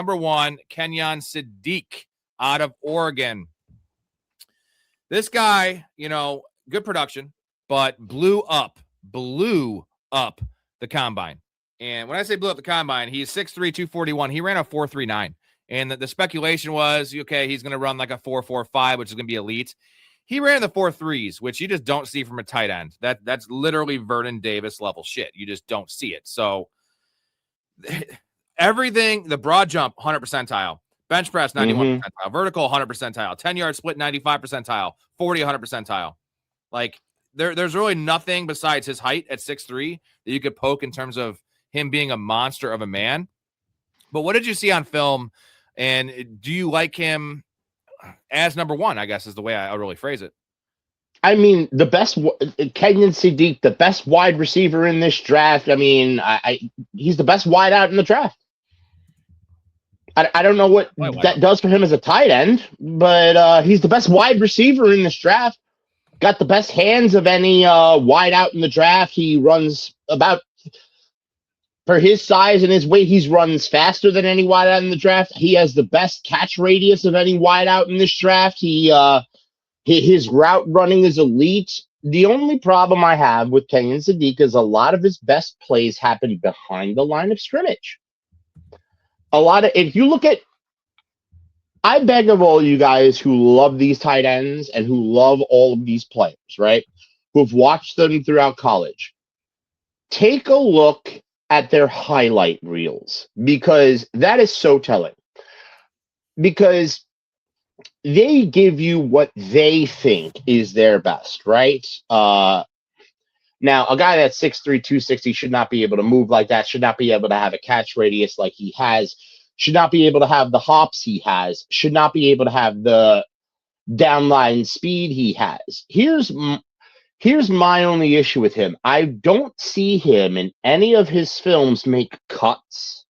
Number 1, Kenyon Sadiq out of Oregon. This guy, good production, but blew up the combine. And when I say blew up the combine, he's 6'3", 241. He ran a 4.39. And the speculation was, okay, he's going to run like a 4.45, which is going to be elite. He ran the 4.3s, which you just don't see from a tight end. That's literally Vernon Davis level shit. You just don't see it. So everything, the broad jump, 100 percentile. Bench press, 91 percentile. Vertical, 100 percentile. 10-yard split, 95 percentile. 40, 100 percentile. Like, there's really nothing besides his height at 6'3" that you could poke in terms of him being a monster of a man. But what did you see on film? And do you like him as number 1, I guess, is the way I really phrase it? I mean, the best Kenyon Sadiq, the best wide receiver in this draft. I mean, he's the best wide out in the draft. I don't know what that does for him as a tight end, but he's the best wide receiver in this draft. Got the best hands of any wide out in the draft. He runs about, for his size and his weight, he runs faster than any wide out in the draft. He has the best catch radius of any wide out in this draft. His route running is elite. The only problem I have with Kenyon Sadiq is a lot of his best plays happen behind the line of scrimmage. If you look at, I beg of all you guys who love these tight ends and who love all of these players, right, who have watched them throughout college, take a look at their highlight reels, because that is so telling. Because they give you what they think is their best, right? Now, a guy that's 6'3", 260 should not be able to move like that, should not be able to have a catch radius like he has, should not be able to have the hops he has, should not be able to have the downline speed he has. Here's my only issue with him. I don't see him in any of his films make cuts.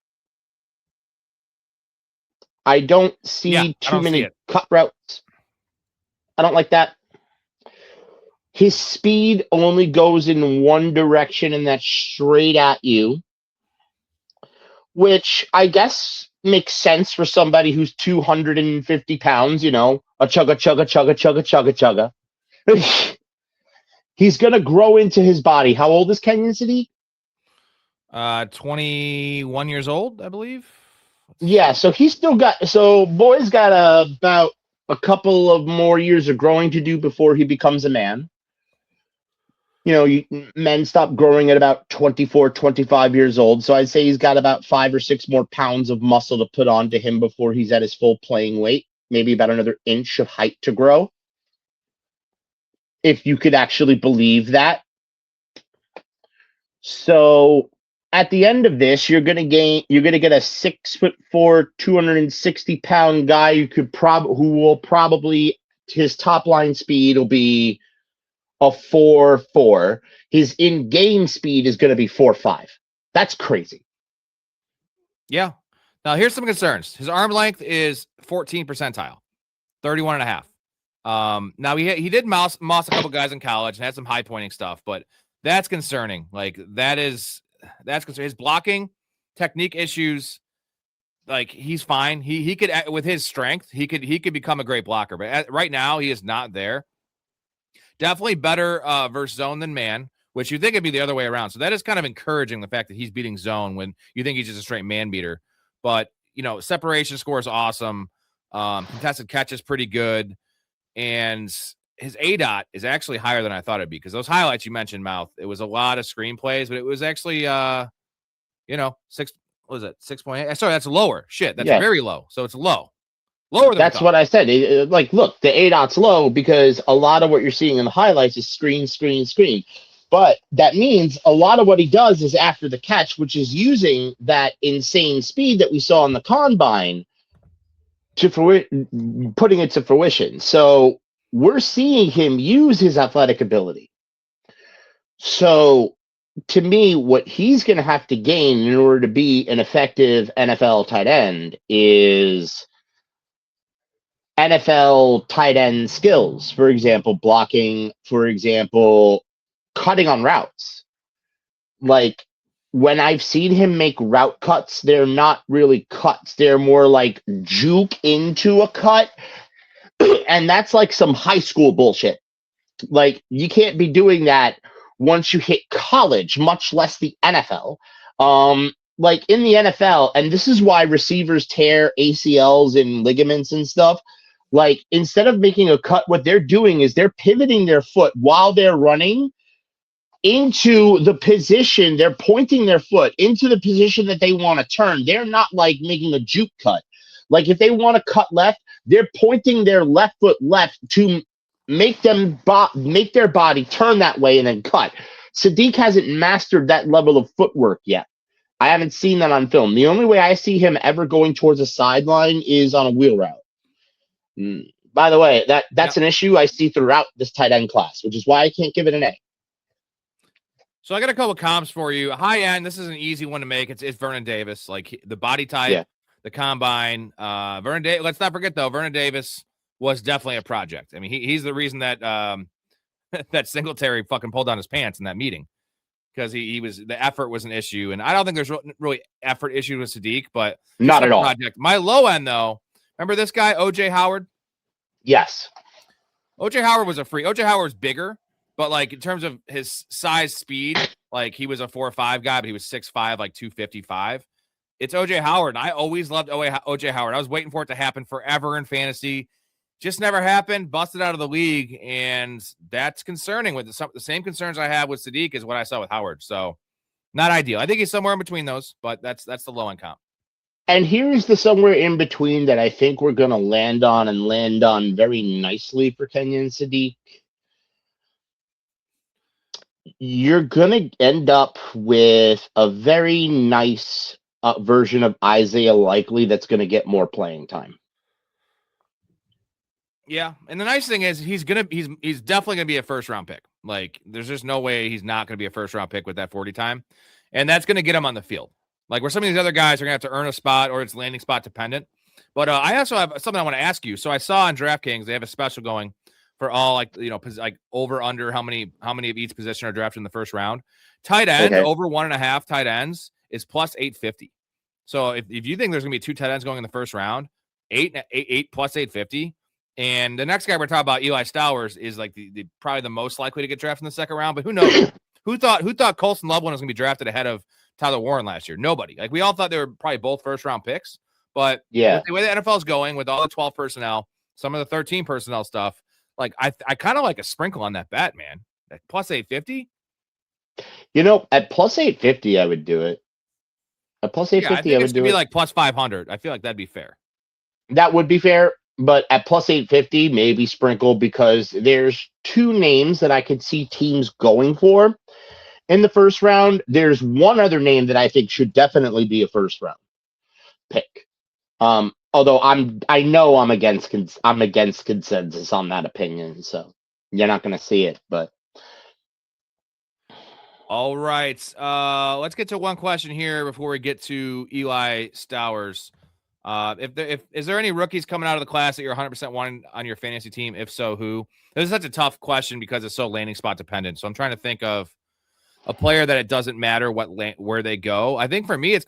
I don't see too many cut routes. I don't like that. His speed only goes in one direction, and that's straight at you, which I guess makes sense for somebody who's 250 pounds, a chugga, chugga, chugga, chugga, chugga, chugga. He's going to grow into his body. How old is Kenyon Sadiq? 21 years old, I believe. Yeah, so boy's got about a couple of more years of growing to do before he becomes a man. Men stop growing at about 24, 25 years old. So I'd say he's got about 5 or 6 more pounds of muscle to put onto him before he's at his full playing weight. Maybe about another inch of height to grow, if you could actually believe that. So at the end of this, you're gonna get a 6'4", 260-pound guy who will probably, his top line speed will be a 4.4. His in-game speed is going to be 4.5. That's crazy. Yeah. Now here's some concerns. His arm length is 14 percentile, 31.5. Now he did moss a couple guys in college and had some high pointing stuff, but that's concerning. Like that's concerning. His blocking technique issues, like he's fine. He could, with his strength, he could become a great blocker, but right now he is not there. Definitely better versus zone than man, which you think it'd be the other way around. So that is kind of encouraging, the fact that he's beating zone when you think he's just a straight man beater. But, separation score is awesome. Contested catch is pretty good. And his ADOT is actually higher than I thought it'd be, because those highlights you mentioned, Mouth, it was a lot of screen plays, but it was actually, 6, what was it, 6.8? Sorry, that's lower. Shit, that's very low. So it's low. Lower than that's what I said. Look, the ADOT's low because a lot of what you're seeing in the highlights is screen. But that means a lot of what he does is after the catch, which is using that insane speed that we saw in the combine putting it to fruition. So we're seeing him use his athletic ability. So to me, what he's going to have to gain in order to be an effective NFL tight end is NFL tight end skills. For example, blocking, for example, cutting on routes. Like, when I've seen him make route cuts, they're not really cuts. They're more like juke into a cut. And that's like some high school bullshit. Like, you can't be doing that once you hit college, much less the NFL. Like in the NFL, and this is why receivers tear ACLs and ligaments and stuff. Like, instead of making a cut, what they're doing is they're pivoting their foot while they're running into the position. They're pointing their foot into the position that they want to turn. They're not like making a juke cut. Like, if they want to cut left, they're pointing their left foot left to make their body turn that way and then cut. Sadiq hasn't mastered that level of footwork yet. I haven't seen that on film. The only way I see him ever going towards a sideline is on a wheel route. By the way, that's an issue I see throughout this tight end class, which is why I can't give it an A. So I got a couple comps for you. High end, this is an easy one to make. It's Vernon Davis, like the body type, the combine. Vernon Davis. Let's not forget though, Vernon Davis was definitely a project. I mean, he's the reason that that Singletary fucking pulled down his pants in that meeting, because he was, the effort was an issue, and I don't think there's really effort issue with Sadiq, but not at all. Project. My low end though, remember this guy OJ Howard? Yes. OJ Howard was a freak. OJ Howard was bigger, but like in terms of his size, speed, like he was a 4.5 guy, but he was 6'5", like 255. It's OJ Howard. And I always loved OJ Howard. I was waiting for it to happen forever in fantasy. Just never happened. Busted out of the league, and that's concerning. With the same concerns I have with Sadiq is what I saw with Howard. So not ideal. I think he's somewhere in between those, but that's the low end comp. And here's the somewhere in between that I think we're going to land on very nicely for Kenyon Sadiq. You're going to end up with a very nice version of Isaiah Likely that's going to get more playing time. Yeah, and the nice thing is he's definitely gonna be a first round pick. Like, there's just no way he's not gonna be a first round pick with that 40 time, and that's gonna get him on the field. Like, where some of these other guys are gonna have to earn a spot, or it's landing spot dependent. But I also have something I want to ask you. So I saw on DraftKings they have a special going for all, like, like over under how many of each position are drafted in the first round. Tight end over 1.5 tight ends is plus 850. So if you think there's gonna be 2 tight ends going in the first round, eight plus 850. And the next guy we're talking about, Eli Stowers, is like the probably the most likely to get drafted in the second round. But who knows? who thought Colson Loveland was going to be drafted ahead of Tyler Warren last year? Nobody. Like, we all thought they were probably both first round picks. But with the way the NFL is going, with all the 12 personnel, some of the 13 personnel stuff, like I kind of like a sprinkle on that bet, man. At plus 850. At plus 850, I would do it. At plus 850, I would do it. Be like plus 500. I feel like that'd be fair. That would be fair. But at plus 850, maybe sprinkle, because there's 2 names that I could see teams going for in the first round. There's one other name that I think should definitely be a first round pick. Although I know I'm against consensus on that opinion, so you're not going to see it. But all right, let's get to one question here before we get to Eli Stowers. Is there any rookies coming out of the class that you're 100% wanting on your fantasy team? If so, who? This is such a tough question because it's so landing spot dependent. So I'm trying to think of a player that it doesn't matter where they go. I think for me, it's